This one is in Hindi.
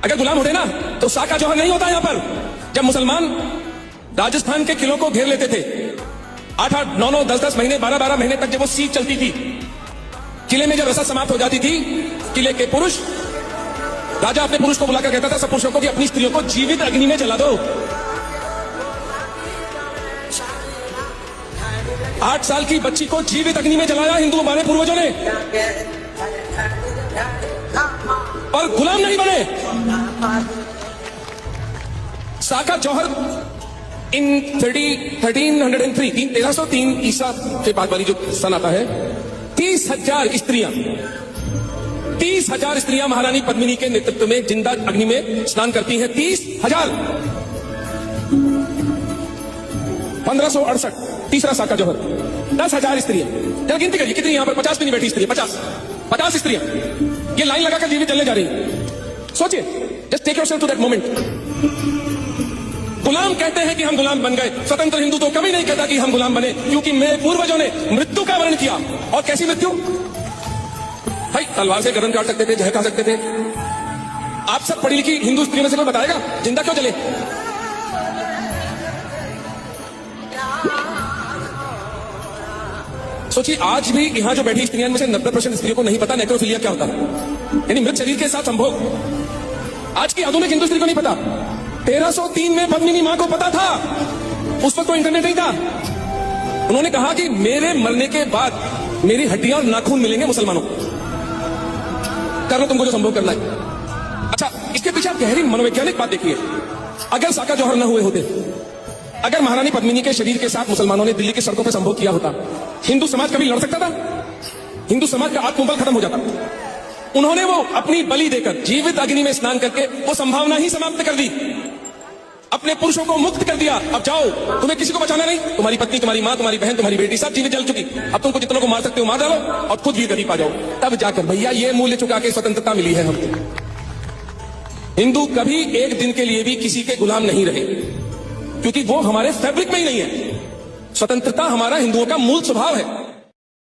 अगर गुलाम होते ना तो साका जौहर नहीं होता यहां पर। जब मुसलमान राजस्थान के किलों को घेर लेते थे, 8-8, 9-9, 10-10 महीने, 12-12 महीने तक जब वो सीख चलती थी, किले में जब रसद समाप्त हो जाती थी, किले के पुरुष, राजा अपने पुरुष को बुलाकर कहता था सब पुरुषों को कि अपनी स्त्रियों को जीवित अग्नि में जला दो। 8 साल की बच्ची को जीवित अग्नि में जलाया हिंदू हमारे पूर्वजों ने, और गुलाम नहीं बने। साका जौहर इन 1303 ईसा के बाद वाली जो सन आता है, 30,000 स्त्रियां महारानी पद्मिनी के नेतृत्व में जिंदा अग्नि में स्नान करती हैं। 30,000। 1568 तीसरा साका जौहर, 10,000 स्त्रियां। जरा गिनती करिए कितनी यहां पर 50 भी नहीं बैठी स्त्रियां, 50 स्त्रियां ये लाइन लगाकर जीवित जलने जा रही हैं। सोचिए, just take yourself to that moment. गुलाम कहते हैं कि हम गुलाम बन गए। स्वतंत्र हिंदू तो कभी नहीं कहता कि हम गुलाम बने, क्योंकि मेरे पूर्वजों ने मृत्यु का वर्णन किया। और कैसी मृत्यु? भाई तलवार से गर्दन काट सकते थे, जहर खा सकते थे। आप सब पढ़ी लिखी हिंदू स्त्रियों में से कोई बताएगा जिंदा क्यों जले? सोचिए, आज भी यहां जो बैठी स्त्रियों में से 90% स्त्रियों को नहीं पता नेक्रोफिलिया क्या होता है, यानी मृत शरीर के साथ संभोग। आज की आधुनिक हिंदू स्त्री को नहीं पता। 1303 में पद्मिनी मां को पता था। उस वक्त तो इंटरनेट नहीं था। उन्होंने कहा कि मेरे मरने के बाद मेरी हड्डियां और नाखून मिलेंगे मुसलमानों को, कर लो तुमको जो संभोग करना है। अच्छा, इसके पीछे आप गहरी मनोवैज्ञानिक बात देखिए। अगर साका जौहर न हुए होते, अगर महारानी पद्मिनी के शरीर के साथ मुसलमानों ने दिल्ली की सड़कों पर संभोग किया होता, हिंदू समाज कभी लड़ सकता था? हिंदू समाज का आत्मबल खत्म हो जाता। उन्होंने वो अपनी बलि देकर जीवित अग्नि में स्नान करके वो संभावना ही समाप्त कर दी, अपने पुरुषों को मुक्त कर दिया। अब जाओ, तुम्हें किसी को बचाना नहीं। तुम्हारी पत्नी, तुम्हारी मां, तुम्हारी बहन, तुम्हारी बेटी सब जीवित जल चुकी। अब तुमको जितनों को मार सकते हो मार डालो और खुद भी गरीब आ जाओ। तब जाकर भैया ये मूल्य चुका के स्वतंत्रता मिली है हमको। हिंदू कभी एक दिन के लिए भी किसी के गुलाम नहीं रहे, क्योंकि वो हमारे फैब्रिक में ही नहीं है। स्वतंत्रता हमारा हिंदुओं का मूल स्वभाव है।